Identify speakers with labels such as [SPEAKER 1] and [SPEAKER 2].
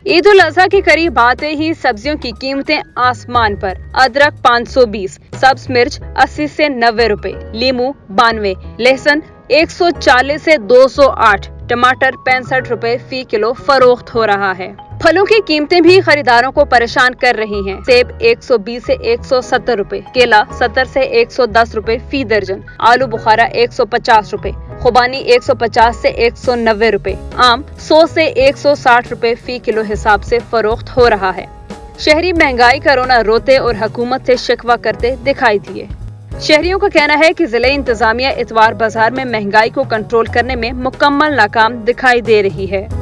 [SPEAKER 1] ईद उल अजहा के करीब आते ही सब्जियों की कीमतें आसमान पर। अदरक 520, सब्ज मिर्च 80 से 90 रुपए, लीमू 92, लहसुन 140 से 208, टमाटर 65 रुपए फी किलो फरोख्त हो रहा है। फलों की कीमतें भी खरीदारों को परेशान कर रही हैं। सेब 120 से 170 रुपए, केला 70 से 110 रुपए फी दर्जन, आलू बुखारा 150 रुपए, खुबानी 150 से 190 रुपए, आम 100 से 160 रुपए फी किलो हिसाब से फरोख्त हो रहा है। शहरी महंगाई का रोना रोते और हुकूमत से शिकवा करते दिखाई दिए। शहरियों का कहना है कि जिले इंतजामिया इतवार बाजार में महंगाई को कंट्रोल करने में मुकम्मल नाकाम दिखाई दे रही है।